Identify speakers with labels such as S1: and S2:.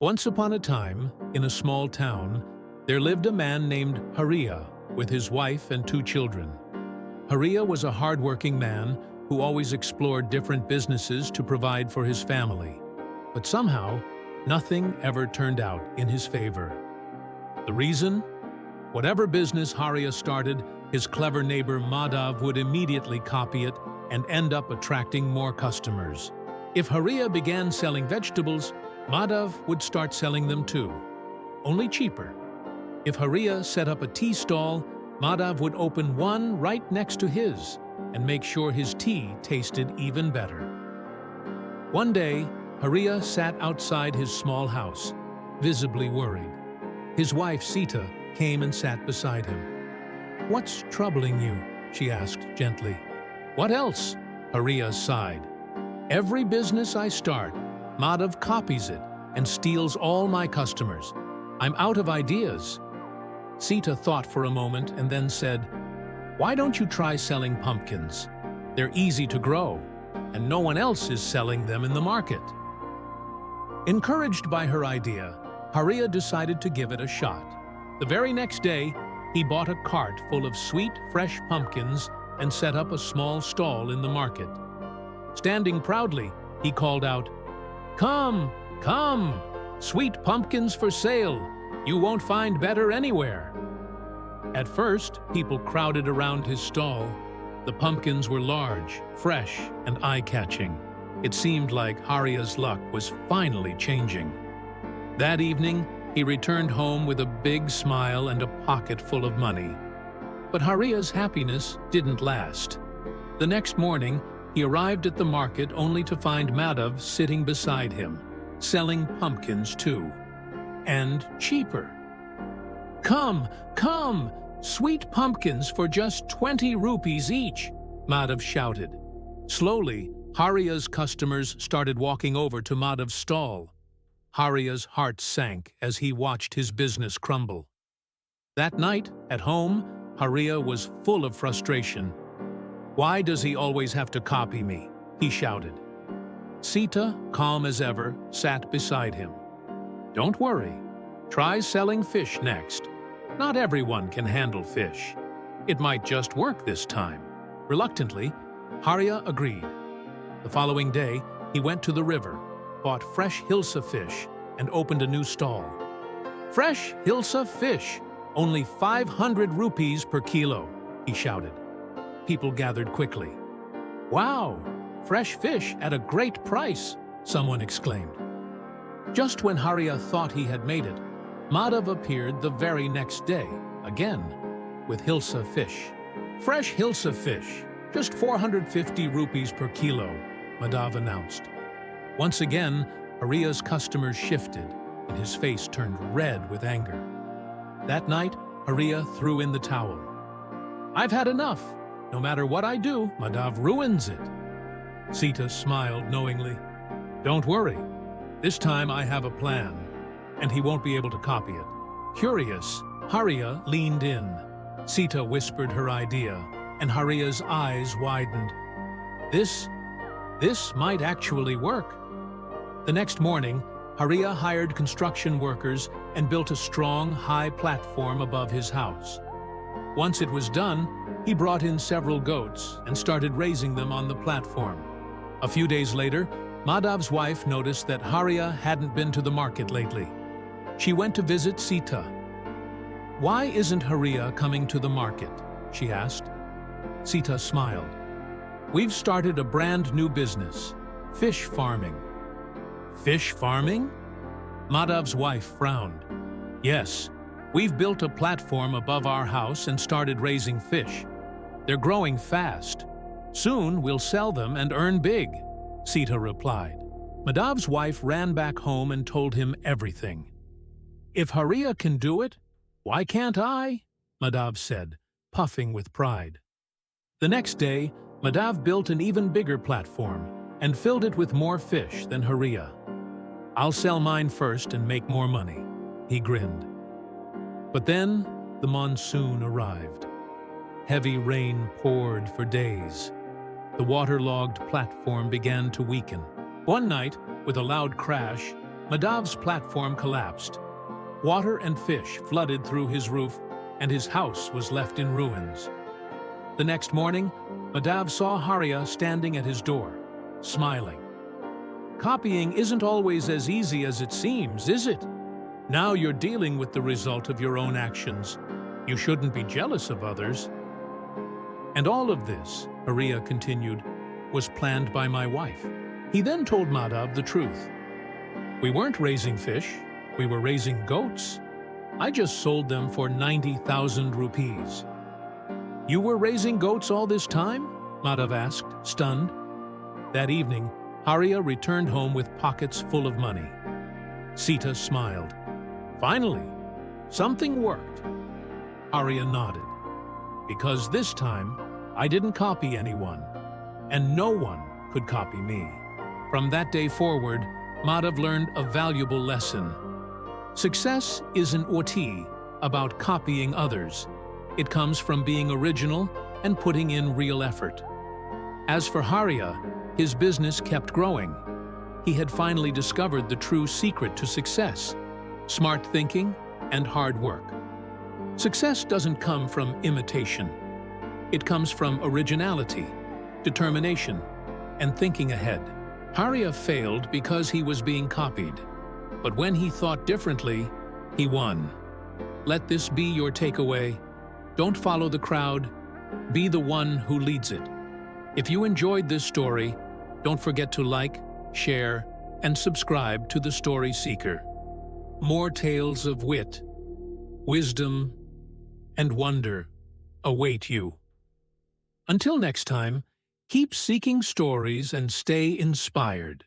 S1: Once upon a time, in a small town, there lived a man named Haria with his wife and 2 children. Haria was a hardworking man who always explored different businesses to provide for his family. But somehow, nothing ever turned out in his favor. The reason? Whatever business Haria started, his clever neighbor Madav would immediately copy it and end up attracting more customers. If Haria began selling vegetables, Madav would start selling them too, only cheaper. If Haria set up a tea stall, Madav would open one right next to his and make sure his tea tasted even better. One day, Haria sat outside his small house, visibly worried. His wife Sita came and sat beside him. "What's troubling you?" she asked gently. "What else?" Haria sighed. "Every business I start, Madav copies it and steals all my customers. I'm out of ideas." Sita thought for a moment and then said, "Why don't you try selling pumpkins? They're easy to grow, and no one else is selling them in the market." Encouraged by her idea, Haria decided to give it a shot. The very next day, he bought a cart full of sweet, fresh pumpkins and set up a small stall in the market. Standing proudly, he called out, "Come, come! Sweet pumpkins for sale! You won't find better anywhere!" At first, people crowded around his stall. The pumpkins were large, fresh, and eye-catching. It seemed like Haria's luck was finally changing. That evening, he returned home with a big smile and a pocket full of money. But Haria's happiness didn't last. The next morning, he arrived at the market only to find Madav sitting beside him, selling pumpkins too. And cheaper. "Come, come! Sweet pumpkins for just 20 rupees each!" Madav shouted. Slowly, Haria's customers started walking over to Madhav's stall. Haria's heart sank as he watched his business crumble. That night, at home, Haria was full of frustration. "Why does he always have to copy me?" he shouted. Sita, calm as ever, sat beside him. "Don't worry. Try selling fish next. Not everyone can handle fish. It might just work this time." Reluctantly, Haria agreed. The following day, he went to the river, bought fresh Hilsa fish, and opened a new stall. "Fresh Hilsa fish! Only 500 rupees per kilo," he shouted. People gathered quickly. "Wow! Fresh fish at a great price!" someone exclaimed. Just when Haria thought he had made it, Madav appeared the very next day, again, with Hilsa fish. "Fresh Hilsa fish, just 450 rupees per kilo," Madav announced. Once again, Haria's customers shifted, and his face turned red with anger. That night, Haria threw in the towel. "I've had enough. No matter what I do, Madav ruins it." Sita smiled knowingly. "Don't worry. This time I have a plan, and he won't be able to copy it." Curious, Haria leaned in. Sita whispered her idea, and Haria's eyes widened. This might actually work." The next morning, Haria hired construction workers and built a strong, high platform above his house. Once it was done, he brought in several goats and started raising them on the platform. A few days later, Madhav's wife noticed that Haria hadn't been to the market lately. She went to visit Sita. "Why isn't Haria coming to the market?" she asked. Sita smiled. "We've started a brand new business, fish farming." "Fish farming?" Madhav's wife frowned. "Yes, we've built a platform above our house and started raising fish. They're growing fast. Soon we'll sell them and earn big," Sita replied. Madhav's wife ran back home and told him everything. "If Haria can do it, why can't I?" Madav said, puffing with pride. The next day, Madav built an even bigger platform and filled it with more fish than Haria. "I'll sell mine first and make more money," he grinned. But then the monsoon arrived. Heavy rain poured for days. The waterlogged platform began to weaken. One night, with a loud crash, Madav's platform collapsed. Water and fish flooded through his roof, and his house was left in ruins. The next morning, Madav saw Haria standing at his door, smiling. Copying isn't always as easy as it seems, is it? Now you're dealing with the result of your own actions. You shouldn't be jealous of others. And all of this, Haria continued, was planned by my wife. He then told Madav the truth. We weren't raising fish, we were raising goats. I just sold them for 90,000 rupees. You were raising goats all this time? Madav asked, stunned. That evening, Haria returned home with pockets full of money. Sita smiled. Finally, something worked. Haria nodded. Because this time, I didn't copy anyone, and no one could copy me. From that day forward, Madav learned a valuable lesson. Success isn't about copying others. It comes from being original and putting in real effort. As for Haria, his business kept growing. He had finally discovered the true secret to success: smart thinking and hard work. Success doesn't come from imitation. It comes from originality, determination, and thinking ahead. Haria failed because he was being copied. But when he thought differently, he won. Let this be your takeaway. Don't follow the crowd. Be the one who leads it. If you enjoyed this story, don't forget to like, share, and subscribe to The Story Seeker. More tales of wit, wisdom, and wonder await you. Until next time, keep seeking stories and stay inspired.